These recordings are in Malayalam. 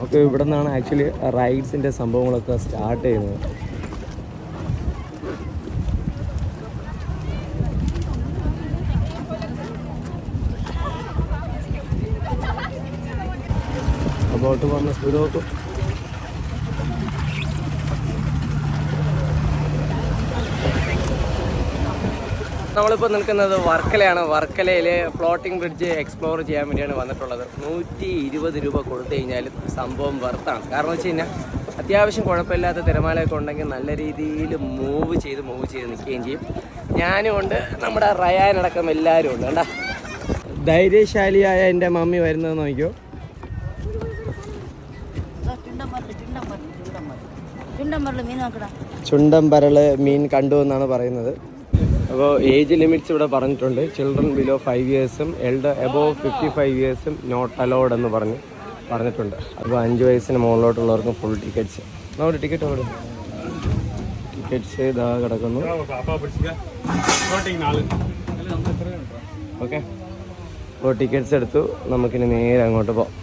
നമുക്ക് ഇവിടെ നിന്നാണ് ആക്ച്വലി റൈഡ്സിൻ്റെ സംഭവങ്ങളൊക്കെ സ്റ്റാർട്ട് ചെയ്യുന്നത്. ബോട്ട് പോകുന്ന സ്പീഡ് നോക്കും. നമ്മളിപ്പോൾ നിൽക്കുന്നത് വർക്കലയാണ്. വർക്കലയിൽ ഫ്ലോട്ടിംഗ് ബ്രിഡ്ജ് എക്സ്പ്ലോർ ചെയ്യാൻ വേണ്ടിയാണ് വന്നിട്ടുള്ളത്. 120 രൂപ കൊടുത്തു കഴിഞ്ഞാൽ സംഭവം വർത്താണ്. കാരണം വെച്ച് കഴിഞ്ഞാൽ അത്യാവശ്യം കുഴപ്പമില്ലാത്ത തിരമാലയൊക്കെ ഉണ്ടെങ്കിൽ നല്ല രീതിയിൽ മൂവ് ചെയ്ത് നിൽക്കുകയും ചെയ്യും. ഞാനും ഉണ്ട്, നമ്മുടെ റയാനടക്കം എല്ലാവരും ഉണ്ട്. കണ്ടാ ധൈര്യശാലിയായ എൻ്റെ മമ്മി വരുന്നത് നോക്കിയോ. ചുണ്ടൻപരള് മീൻ കണ്ടു എന്നാണ് പറയുന്നത്. അപ്പോൾ ഏജ് ലിമിറ്റ്സ് ഇവിടെ പറഞ്ഞിട്ടുണ്ട്. ചിൽഡ്രൻ ബിലോ 5 ഇയേഴ്സും എൽഡർ എബോവ് 55 ഇയേഴ്സും നോട്ട് അലൗഡ് എന്ന് പറഞ്ഞിട്ടുണ്ട്. അപ്പോൾ 5 വയസ്സിന് മുകളിലോട്ടുള്ളവർക്കും ഫുൾ ടിക്കറ്റ്സ്. നമ്മുടെ ടിക്കറ്റ് അവിടെ ടിക്കറ്റ്സ് ഇതാ കിടക്കുന്നു. ഓക്കെ, അപ്പോൾ ടിക്കറ്റ്സ് എടുത്തു. നമുക്കിനി നേരെ അങ്ങോട്ട് പോകാം.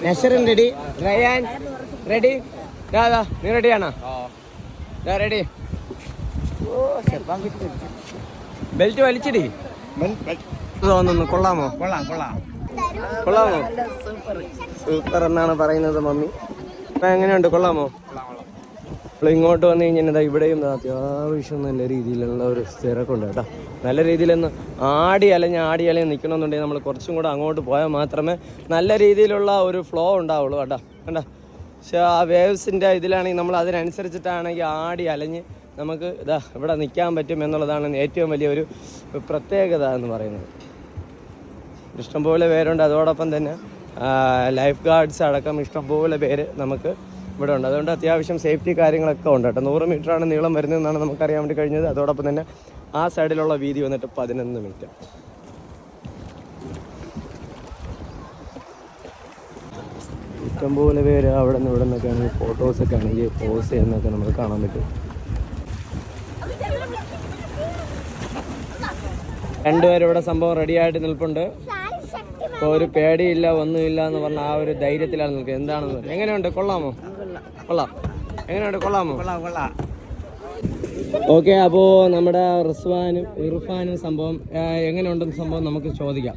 നഷറിൻ റെഡി, റയാൻ റെഡി, നീ റെഡിയാണോ? റെഡി. ബെൽറ്റ് വലിച്ചിടി. തോന്നുന്നു കൊള്ളാമോ? സൂപ്പർ എന്നാണ് പറയുന്നത് മമ്മി. എങ്ങനെയുണ്ട്, കൊള്ളാമോ? അപ്പോൾ ഇങ്ങോട്ട് വന്നു കഴിഞ്ഞാൽ ഇവിടെയും അത്യാവശ്യം നല്ല രീതിയിലുള്ള ഒരു തിരക്കുണ്ട് കേട്ടോ. നല്ല രീതിയിലൊന്ന് ആടി അലഞ്ഞ് നിൽക്കണമെന്നുണ്ടെങ്കിൽ നമ്മൾ കുറച്ചും കൂടെ അങ്ങോട്ട് പോയാൽ മാത്രമേ നല്ല രീതിയിലുള്ള ഒരു ഫ്ലോ ഉണ്ടാവുള്ളൂ കേട്ടോ. കണ്ടോ, പക്ഷേ ആ വേവ്സിൻ്റെ ഇതിലാണെങ്കിൽ നമ്മൾ അതിനനുസരിച്ചിട്ടാണെങ്കിൽ ആടി അലഞ്ഞ് നമുക്ക് ഇവിടെ നിൽക്കാൻ പറ്റും എന്നുള്ളതാണ് ഏറ്റവും വലിയൊരു പ്രത്യേകത എന്ന് പറയുന്നത്. ഇഷ്ടംപോലെ പേരുണ്ട്. അതോടൊപ്പം തന്നെ ലൈഫ് ഗാർഡ്സ് അടക്കം ഇഷ്ടംപോലെ പേര് നമുക്ക് ഇവിടെ ഉണ്ട്. അതുകൊണ്ട് അത്യാവശ്യം സേഫ്റ്റി കാര്യങ്ങളൊക്കെ ഉണ്ട് കേട്ടോ. 100 മീറ്ററാണ് നീളം വരുന്നതെന്നാണ് നമുക്കറിയാൻ വേണ്ടി കഴിഞ്ഞത്. അതോടൊപ്പം തന്നെ ആ സൈഡിലുള്ള വീതി വന്നിട്ട് 11 മീറ്റർ. ഇഷ്ടംപോലെ പേര് അവിടെ നിന്ന് ഇവിടെ നിന്നൊക്കെ ആണെങ്കിൽ ഫോട്ടോസൊക്കെ ആണെങ്കിൽ പോസ് ചെയ്യുന്നതൊക്കെ നമുക്ക് കാണാൻ പറ്റും. 2 പേര് ഇവിടെ സംഭവം റെഡിയായിട്ട് നിൽപ്പുണ്ട്. ഇപ്പോൾ ഒരു പേടിയില്ല ഒന്നുമില്ല എന്ന് പറഞ്ഞ ആ ഒരു ധൈര്യത്തിലാണ് നിൽക്കുന്നത്. എന്താണെന്ന് എങ്ങനെയുണ്ട്, കൊള്ളാമോ? കൊള്ളാമോ? ഓക്കെ, അപ്പോൾ നമ്മുടെ റിസ്വാനും ഇർഫാനും സംഭവം എങ്ങനെയുണ്ടെന്ന് സംഭവം നമുക്ക് ചോദിക്കാം.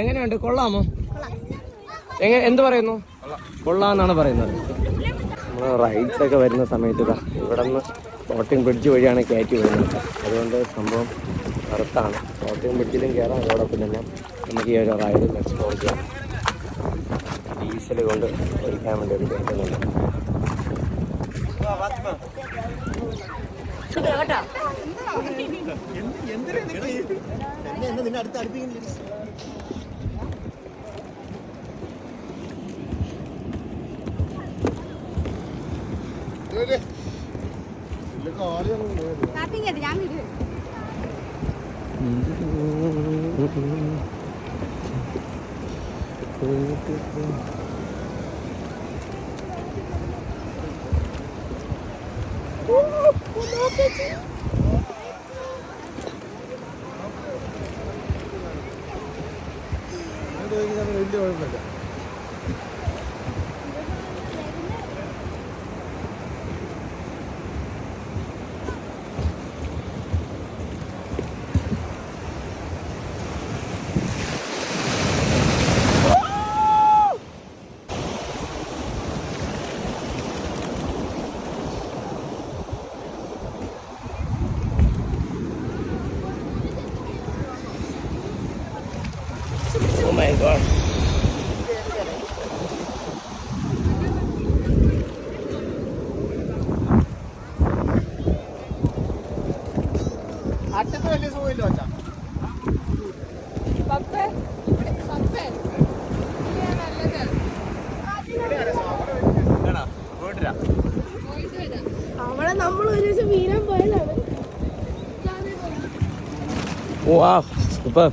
എങ്ങനെയുണ്ട്, കൊള്ളാമോ? എന്ത് പറയുന്നു? കൊള്ളാമെന്നാണ് പറയുന്നത്. നമ്മൾ റൈഡ്സ് ഒക്കെ വരുന്ന സമയത്ത് ഇവിടെ നിന്ന് ഫ്ലോട്ടിംഗ് ബ്രിഡ്ജ് വഴിയാണ് കയറ്റി വരുന്നത്. അതുകൊണ്ട് സംഭവം വർത്താണ്. ഫ്ലോട്ടിംഗ് ബ്രിഡ്ജിലും കയറാം. അതോടൊപ്പം തന്നെ നമുക്ക് ഈ ഒരു റൈഡ് എക്സ്പ്ലോർ ചെയ്യാം. ഡീസൽ കൊണ്ട് ഒഴിക്കാൻ വേണ്ടി ഒരു കേൾക്കുന്നുണ്ട്. വലിയ കുഴപ്പമില്ല. Oh my god. അറ്റത്ത് വലിയ സുഖമില്ല വെച്ചാ അവിടെ നമ്മൾ ഒരു ദിവസം വീരാൻ പോയതാണ്. Wow, super.